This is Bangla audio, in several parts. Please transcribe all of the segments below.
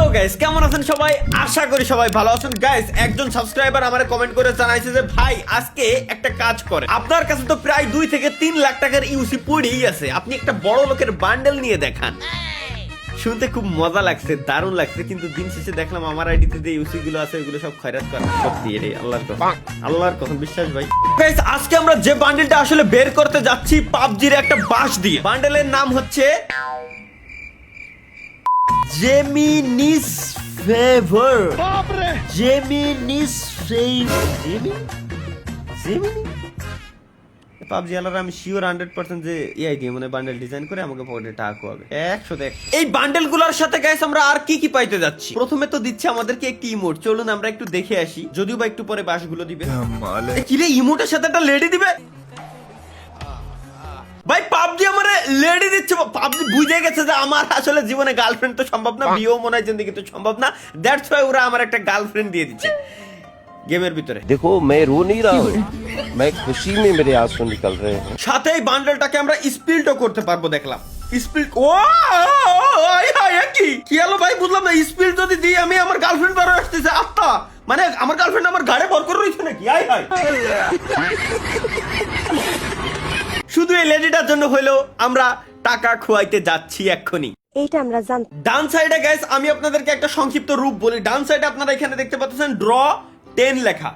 হ্যালো গাইস, কেমন আছেন সবাই? আশা করি সবাই ভালো আছেন। গাইস, একজন সাবস্ক্রাইবার আমারে কমেন্ট করে জানাইছে যে ভাই আজকে একটা কাজ করে, আপনার কাছে তো প্রায় 2 থেকে 3 লাখ টাকার ইউসি পড়েই আছে, আপনি একটা বড় লোকের বান্ডেল নিয়ে দেখান। শুনতে খুব মজা লাগছে, দারুণ লাগছে, কিন্তু দিন শেষে দেখলাম আমার আইডিতে যে ইউসি গুলো আছে ওগুলো সব খয়রাত করা। সত্যি রে, আল্লাহর কসম বিশ্বাস ভাই। গাইস, আজকে আমরা যে বান্ডেলটা আসলে বের করতে যাচ্ছি পাবজির একটা বাস দিয়ে। বান্ডেলের নাম হচ্ছে জেমিনিস ফেভার। জেমিনিস ফেভার। জেমিনি পাবজি আলার আমি শিওর 100% যে এআই দিয়ে মানে বান্ডেল ডিজাইন করে আমাকে পকেটে টাকা হবে 100। এই বান্ডেল গুলোর সাথে গাইস আমরা আর কি কি পাইতে যাচ্ছি? প্রথমে তো দিচ্ছে আমাদেরকে একটি ইমোট, চলুন আমরা একটু দেখে আসি, যদিও বা একটু পরে বাসগুলো দিবে। কি রে, ইমোটের সাথে একটা লেডি দিবে? ভাই পাবজি আমারে লেডি দিচ্ছে। পাবজি বুঝে গেছে যে আমার আসলে জীবনে গার্লফ্রেন্ড তো সম্ভব না, বিয়েও মনে হয় জিন্দেগি তো সম্ভব না, দ্যাটস ওয়াই ওরা আমার একটা গার্লফ্রেন্ড দিয়ে দিচ্ছে গেমের ভিতরে। देखो मैं रो नहीं रहा हूँ, मैं खुशी में मेरे आंसू निकल रहे हैं। সাথে এই বান্ডেলটাকে আমরা স্পিল্টও করতে পারবো, দেখলাম স্পিল্ট। ও কি হলো ভাই, বুঝলাম না। স্পিল্ট যদি দিই আমি, আমার গার্লফ্রেন্ড বেরো আসতেছে আত্মা, মানে আমার গার্লফ্রেন্ড আমার গাড়ি ভর করে রয়েছে নাকি? আয় হায়, শুধু এই লেডিটার জন্য হইলেও আমরা টাকা খোয়াইতে যাচ্ছি এক্ষুনি। এইটা আমরা জানতাম। ডান সাইডে গাইস আমি আপনাদেরকে একটা সংক্ষিপ্ত রূপ বলি। ডান সাইডে আপনারা এখানে দেখতে পাচ্ছেন ড্র 10 লেখা,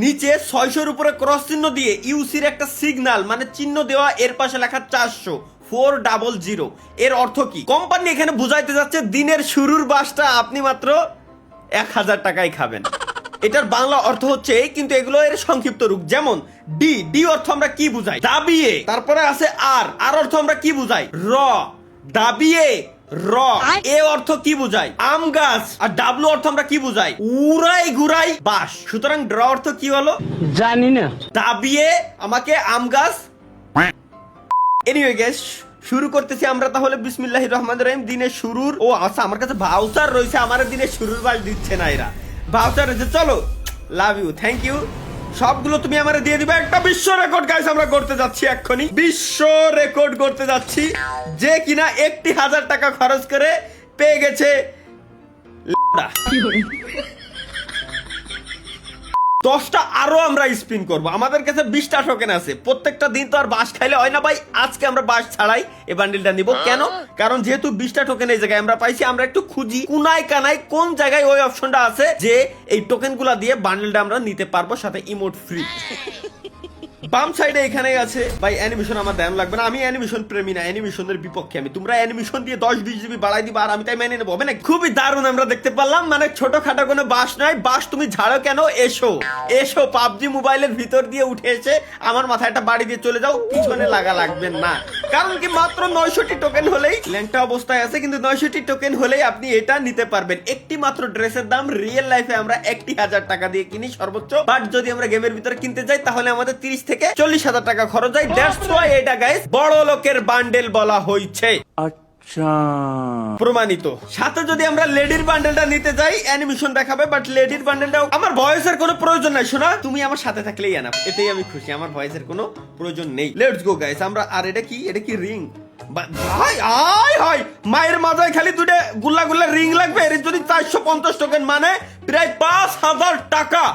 নিচে 600 উপরে ক্রস চিহ্ন দিয়ে ইউসির একটা সিগন্যাল মানে চিহ্ন দেওয়া, এর পাশে লেখা 400 এর অর্থ কি? কোম্পানি এখানে বুঝাইতে যাচ্ছে দিনের শুরুর বাসটা আপনি মাত্র 1000 টাকায় খাবেন। এটার বাংলা অর্থ হচ্ছে, কিন্তু এগুলো এর সংক্ষিপ্ত রূপ। যেমন ডি অর্থ আমরা কি বুঝাই? দাবিয়ে। তারপরে আছে আর অর্থ আমরা কি বুঝাই? র। দাবিয়ে র। এ অর্থ কি বুঝাই? আম গাছ। আর ডাব্লু অর্থ আমরা কি বুঝাই? উড়াই ঘুরাই বাস। সুতরাং ড্র অর্থ কি হলো? জানি না। দাবিয়ে আমাকে আম গাছ। এনিওয়ে গাইস, শুরু করতেছি আমরা তাহলে। বিসমিল্লাহির রহমানির রহিম। দিনের শুরুর আচ্ছা আমার কাছে ভাউচার রয়েছে, আমার দিনের শুরুর বাস দিচ্ছে না এরা। ভাউচার রয়েছে, চলো লাভ ইউ, থ্যাংক ইউ, সবগুলো তুমি আমারে দিয়ে দিবে। একটা বিশ্ব রেকর্ড গাইস আমরা করতে যাচ্ছি এক্ষুনি, বিশ্ব রেকর্ড করতে যাচ্ছি, যে কিনা 1000 টাকা খরচ করে পেয়ে গেছে 10টা আরো আমরা স্পিন করব। আমাদের কাছে 20টা টোকেন আছে, প্রত্যেকটা দিন তো আর বাস খাইলে হয় না ভাই। আজকে আমরা বাস ছাড়াই এই বান্ডেলটা নিব। কেন? কারণ যেহেতু 20টা টোকেন এই জায়গায় আমরা পাইছি, আমরা একটু খুঁজি কোনায় কানায় কোন জায়গায় ওই অপশনটা আছে যে এই টোকেনগুলো দিয়ে বান্ডেলটা আমরা নিতে পারবো, সাথে ইমোট ফ্রি। বাম সাইডে এখানেই আছে ভাই অ্যানিমেশন, আমার দাম লাগবে না, আমি অ্যানিমেশন প্রেমী না, অ্যানিমেশনের বিপক্ষে আমি। তোমরা অ্যানিমেশন দিয়ে 10-20 জিবি বাড়াই দিবা আর আমি তাই মেনে নেবো, হবে না? খুবই দারুণ আমরা দেখতে পারলাম, মানে ছোটখাটো কোনো বাস নয়। বাস তুমি ঝাড়ো কেন, এসো পাবজি মোবাইলের ভিতর দিয়ে উঠে এসে আমার মাথায় একটা বাড়ি দিয়ে চলে যাও, পিছনে লাগা লাগবে না। কারণ কি, মাত্র 900টি টোকেন হলেই, ল্যাংটা অবস্থায় আছে কিন্তু 900টি টোকেন হলেই আপনি এটা নিতে পারবেন। একটি মাত্র ড্রেসের দাম রিয়েল লাইফে আমরা 1000 টাকা দিয়ে কিনি সর্বোচ্চ, বাট যদি আমরা গেমের ভিতরে কিনতে যাই তাহলে আমাদের 30 থেকে 40,000 টাকা খরচ হয়। দ্যাটস ওয়াই এটা গাইস বড় লোকের বান্ডেল বলা হয়েছে। আচ্ছা, প্রমাণিত। সাথে যদি আমরা লেডির বান্ডেলটা নিতে যাই অ্যানিমেশন দেখাবে, বাট লেডির বান্ডেলটাও আমার ভয়েসের কোনো প্রয়োজন নাই। শোনা, তুমি আমার সাথে থাকলেই এনাফ, এতেই আমি খুশি, আমার ভয়েসের কোনো প্রয়োজন নেই। লেটস গো গাইস আমরা। আর এটা কি রিং ভাই? আয় মায়ের মাথায় খালি দুটো গুল্লা রিং লাগবে। এর যদি 450 টোকেন মানে প্রায় 5000 টাকা।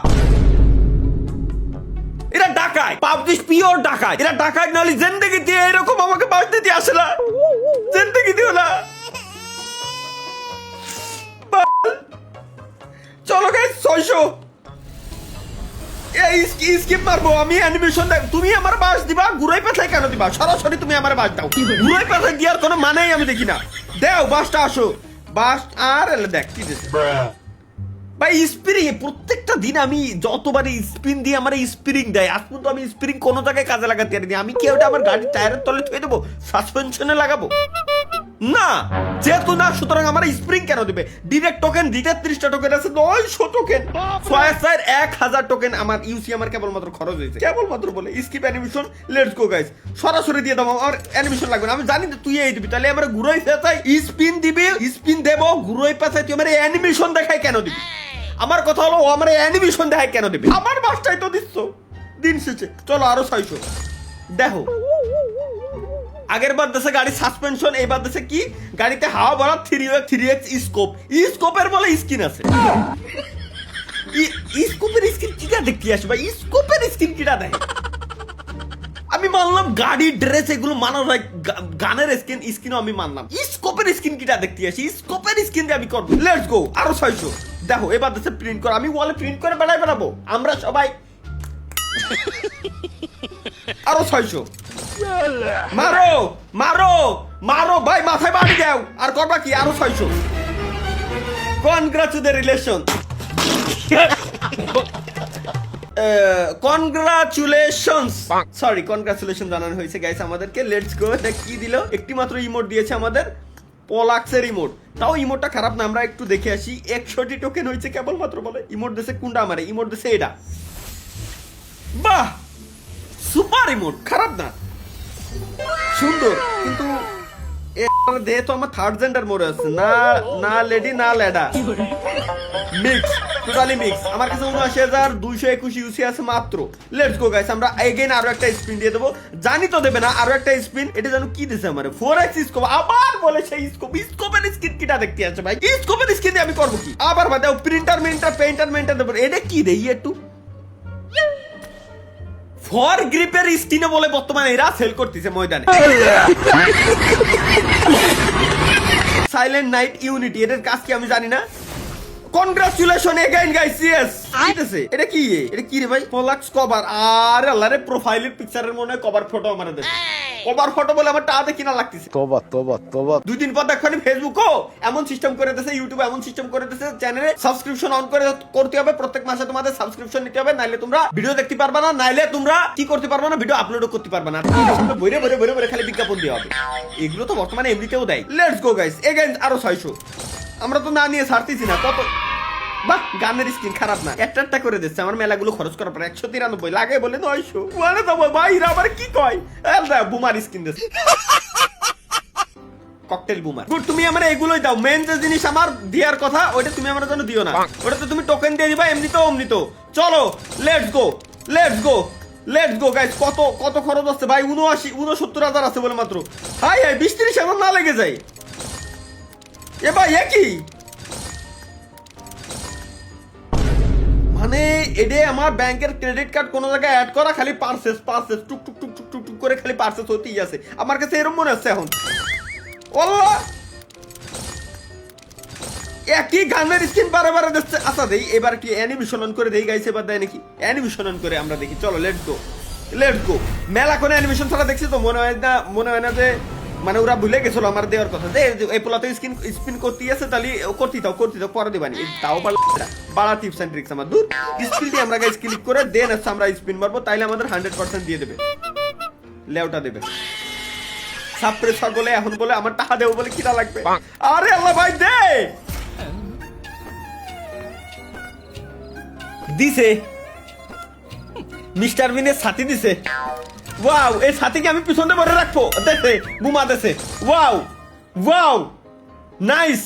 এরা ডাকায়, পাবজি পিওর ডাকায়, এরা ডাকায়। নাহলে জিন্দেগি দিয়ে এরকম আমাকে বাস দিতে আসে না, জিন্দেগি দিও না। চলো গাইস 600 স্কিপ মারবো আমি। অ্যানিমেশন দেখ, তুমি আমার বাস দিবা, ঘুরাই পাথায় কেন দিবা? সরাসরি তুমি আমার বাস দাও, ঘুরাই পাথায় দেওয়ার কোনো মানেই আমি দেখি না। দেও বাসটা, আসো বাস। আর দেখ কি দিছে ভাই, স্প্রিং। প্রত্যেকটা দিন আমি যতবার স্পিন দিয়ে আমার স্প্রিং দেয়, আজ পর্যন্ত আমি স্প্রিং কোনো জায়গায় কাজে লাগাতে পারিনি। আমি কি ওটা আমার গাড়ির টায়ারের তলে থুয়ে দেবো, সাসপেনশনে লাগাবো? না, যেহেতু না, সুতরাং আমার স্প্রিং কেন দিবে? ডিরেক্ট টোকেন দিতে 30টা টোকেন আছে, 900 টোকেন, 1000 টোকেন আমার ইউসি আমার কেবলমাত্র খরচ হয়েছে, কেবলমাত্র বলে। Skip animation, let's go guys, সরাসরি দিয়ে দাও। আমার অ্যানিমেশন লাগবে না, আমি জানি তুই এই দিবি, তাহলে আমার ঘুরোই পেঁচাই স্পিন দিবি, স্পিন দেবো, ঘুরোই পেঁচাই, তুই আমার অ্যানিমেশন দেখাই কেন দিবি? আমার কথা হলো, ও আমার অ্যানিমেশন দেখায় কেন দিবি? আমার বাসটাই তো দিচ্ছ দিন শেষে। চলো আরো 600 দেখো। আগের বার দেশে গাড়ি সাসপেনশন, এইবার দেশে কি গাড়িতে হাওয়া ভরা 3x স্কোপ। স্কোপের বলে স্কিন আছে। স্কোপের স্কিন কিটা দেখতে আসে ভাই? স্কোপের স্কিন কিটা দেয়? আমি মানলাম গাড়ি ড্রেস এগুলো মানা ভাই, গানের স্কিনও আমি মানলাম। স্কোপের স্কিন কিটা দেখতে আসি? স্কোপের স্কিন দিয়ে আমি করবো। লেটস গো, আরো 600। দেখো এবার দেশে প্রিন্ট কর, আমি ওয়ালে প্রিন্ট করে বেড়াবো আমরা সবাই। আরো 600। মারো মারো মারো ভাই, মাথায় বাড়ি দাও। আর করবা কি? আরো 600। কনগ্রাচুলেশন, কনগ্রাচুলেশনস, সরি কনগ্রাচুলেশন জানানো হয়েছে গাইস আমাদেরকে। Let's go. এটা কি দিল? একটি মাত্র ইমোট দিয়েছে আমাদের, পলাক্সের ইমোট। তাও ইমোটটা খারাপ না, আমরা একটু দেখে আসি। 100টি টোকেন হয়েছে কেবলমাত্র বলে। ইমোট দেশে কোনটা? আমারে ইমোট দেশে এটা। বাহ, সুপার ইমোট, খারাপ না, সুন্দর। কিন্তু দেহে তো আমার থার্ড জেন্ডার মরে আছে, না না লেডি না লেডা, মিক্স, টোটালি মিক্স। আমার কাছে ৭৯,২২১ ইউসি আছে মাত্র। লেটস গো গাইস, আমরা এগেইন আরো একটা স্পিন দিয়ে দেবো। জানি তো দেবে না, আরো একটা স্পিন। এটা জানো কি দিছে আমারে? 4x scope. আবার বলে সেই স্কোপ। স্কোপের স্কিন কিটা দেখতে আছে ভাই? স্কোপের স্কিন দিয়ে আমি করবো কি? আবার বাদ দাও, প্রিন্টার মিন্টার পেইন্টার মেন্টার দেবো। এটা কি দেই একটু? ফর গ্রিপের স্কিনে বলে বর্তমানে এরা সেল করতেছে ময়দানে। সাইলেন্ট নাইট ইউনিটি, এটার কাজ কি আমি জানি না। Congratulation again guys, yes. এটা কি? এটা কি রে ভাই? Pollux cover. আরে আল্লাহ রে, প্রোফাইলের পিকচারের মনে হয় কভার ফটো আমার দেশ। কভার ফটো বলে আমার টাতে কিনা লাগতেছে। तौबा तौबा तौबा। 2 দিন পর দেখো ফেসবুকও এমন সিস্টেম করে দিয়েছে, ইউটিউবে এমন সিস্টেম করে দিয়েছে, চ্যানেলে সাবস্ক্রিপশন অন করে করতে হবে। প্রত্যেক মাসে তোমাদের সাবস্ক্রিপশন নিতে হবে, নাইলে তোমরা ভিডিও দেখতে পারবে না, নাইলে তোমরা কি করতে পারবে না, ভিডিও আপলোডও করতে পারবে না। বইরে বইরে বইরে বইরে খালি বিজ্ঞাপন দেওয়া হবে। এগুলো তো বর্তমানে এমনিতেও দেয়। লেটস গো গাইস, এগেইন আরো 600। আমরা তো না নিয়ে ছাড়তেছি না। কত? বাহ, গানের স্কিন খারাপ না, একটা করে দিচ্ছে। আমার মেলাগুলো খরচ করার পর 193 লাগে বলে 900 বলে দেবো ভাই। আবার কি কয়? বুমার স্কিন দিচ্ছে, ককটেল বুমার। গুড, তুমি আমার এগুলোই দাও। মেন যে জিনিস আমার দেওয়ার কথা ওইটা তুমি আমার জন্য দিও না। ওটা তো তুমি টোকেন দিয়ে দিবা এমনি তো অমনি তো। চলো let's go, let's go, let's go guys. কত কত খরচ আছে ভাই? 69,হাজার আছে বলে মাত্র। হাই হাই, 20-30 হাজার না লেগে যায় এ ভাই? একই মানে এডে আমার ব্যাংকের ক্রেডিট কার্ড কোন জায়গায় অ্যাড করা, খালি পারচেজ পারচেজ টুক টুক টুক টুক টুক টুক করে খালি পারচেজ হতেই আছে। আমার কাছে এরকম মনে হচ্ছে এখন। আল্লাহ, একই গানের স্কিন বারে বারে দিচ্ছে। আচ্ছা দেই এবার কি অ্যানিমেশন অন করে দেই গাইস, এবার দেয় নাকি? অ্যানিমেশন অন করে আমরা দেখি। চলো লেটস গো, লেটস গো। মেলা কোন অ্যানিমেশন ছাড়া দেখছি তো মনে হয় না যে মানে ওরা ভুলে গেছিল আমার দেওয়ার কথা, যে এই পোলাতে স্পিন করতেই আছে, তাহলে করতে দাও পরে দিবানি। তাও বাড়া টিপস এন্ড ট্রিক্স আমার দূর। স্পিন দিয়ে আমরা গাইস ক্লিক করে দেন আমরা স্পিন মারবো, তাইলে আমাদের 100% দিয়ে দেবে, লেওটা দেবে। সাবপ্রেসার বলে এখন বলে আমার টাকা দেবো বলে কিটা লাগবে? আরে আল্লাহ ভাই দে দিছে। মিস্টার বিনের ছাতি দিছে। ওয়াও, এই ছাতিকে আমি পিছনে ভরে রাখবো। দেখে বুমা দেশে। Wow wow, nice.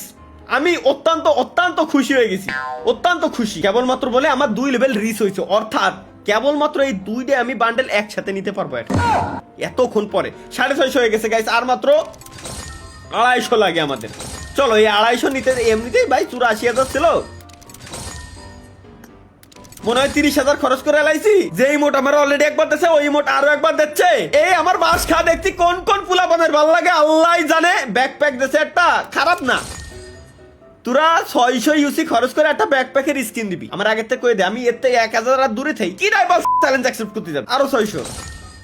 আমি অত্যন্ত অত্যন্ত খুশি হয়ে গেছি, অত্যন্ত খুশি। কেবলমাত্র বলে আমার 2 লেভেল রিচ হয়েছে, অর্থাৎ কেবলমাত্র এই 2টে আমি বান্ডেল একসাথে নিতে পারবো। এতক্ষণ পরে 650 হয়ে গেছে গাইস। আর মাত্র 250 লাগে আমাদের। চলো এই 250 নিতে এমনিতেই ভাই 84,000 ছিল, মনে হয় 30,000 খরচ করে এলাইছি। যে ইমোট আমার অলরেডি একবার দিচ্ছে, ওই ইমোট আরো একবার দিচ্ছে। এই আমার বাস খা দেখছি কোন কোন পুলাপানের ভালো লাগে আল্লাহ জানে। ব্যাকপ্যাক দিচ্ছে একটা, খারাপ না। তোরা 600 ইউসি খরচ করে একটা ব্যাকপ্যাকের স্কিন দিবি, আমার আগের থেকে কয়ে দে। আমি এর থেকে 1000 আর দূরে থাকি কি রাই বাস চ্যালেঞ্জ অ্যাকসেপ্ট করতে যাবে। আরো 600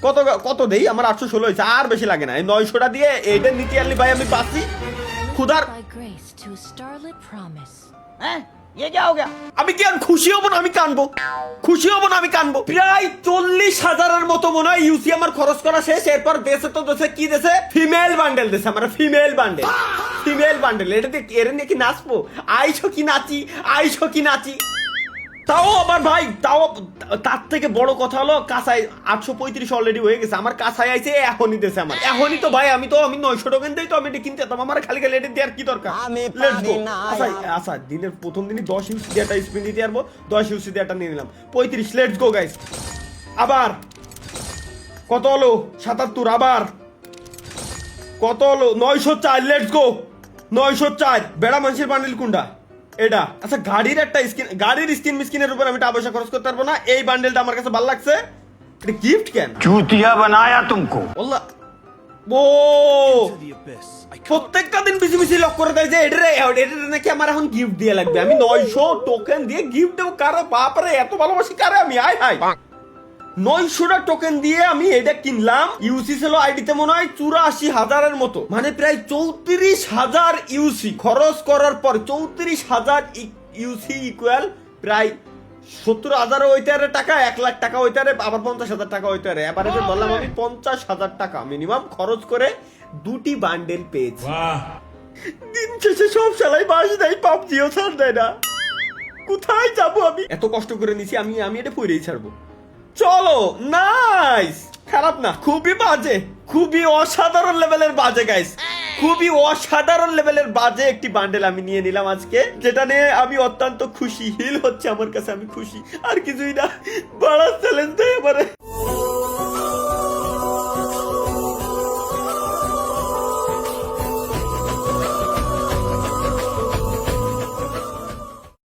কত কত দেই? আমার 816 হয়েছে, আর বেশি লাগে না। এই 900টা দিয়ে এইটা নিতে আনলি ভাই আমি পাচ্ছি খুদার। আমি কি আর খুশি হব না আমি কানবো? খুশি হব না আমি কানবো? প্রায় 40,000-এর মতো মনে হয় ইউসি আমার খরচ করা শেষ। এরপর দেশে তো দেশে কি দেশে? ফিমেল বান্ডেল দেশে আমার, ফিমেল বান্ডেল, ফিমেল বান্ডেল। এটা এর নিয়ে কি নাচবো? আইসো কি নাচি, আইসো কি নাচি। তাও আবার ভাই, তাও তার থেকে বড় কথা হলো কাঁচাই 835 অলরেডি হয়ে গেছে। আমার কাঁচাই আইছে এখনই দিয়েছে আমার। এখনই তো ভাই আমি 900 টোকেন দেই তো আমি এটা কিনতে যেতাম। আমার খালি খালি এটা দেওয়ার কি দরকার? আচ্ছা দিনের প্রথম দিনই 10 ইউসি দিয়ে একটা স্পিন দিতে পারবো, 10 ইউসি দিয়ে একটা নিয়ে নিলাম 35। Let's go guys. আবার কত হলো? 77। আবার কত হলো 904 লেটস গো 904 বেড়া মানুষের বান্ডিল কোনটা এটা আচ্ছা গাড়ির স্কিন মিস্কিনের উপর আমি টাকা পয়সা খরচ করতে পারবো না এই বান্ডেলটা আমার কাছে ভালো লাগছে এটা গিফট কেন चूतिया बनाया तुमको আল্লাহ ও প্রত্যেকটা দিন বেশি বেশি লক করে দেয় যে এটা নাকি আমার এখন গিফট দিয়ে লাগবে আমি 900 টোকেন দিয়ে গিফট দেবো কারে বাপরে এত ভালোবাসি কারে আমি আয় হাই 900টা টোকেন দিয়ে আমি এটা কিনলাম ইউসি ছিল আইডিতে মনে হয় 84,000 এর মতো মানে প্রায় 34,000 ইউসি খরচ করার পর 34,000 ইউসি ইকুয়াল প্রায় 70,000 হইতে আরে টাকা 1 লাখ টাকা হইতে আরে আবার 50,000 টাকা হইতে আরে এবারে যে বললাম আমি 50,000 টাকা মিনিমাম খরচ করে দুটি বান্ডেল পেয়েছি দিন শেষে সব শালাই বাস দেয় পাবজিও ছাড় দেয় না কোথায় যাবো আমি এত কষ্ট করে নিছি আমি এটা পড়েই ছাড়বো চলো নাইস খারাপ না খুবই বাজে খুবই অসাধারণ লেভেলের বাজে গাইস খুবই অসাধারণ লেভেলের বাজে একটি বান্ডেল আমি নিয়ে নিলাম আজকে যেটা নিয়ে আমি অত্যন্ত খুশি হিল হচ্ছে আমার কাছে আমি খুশি আর কিছুই না বড় চ্যালেঞ্জ দেয় এবারে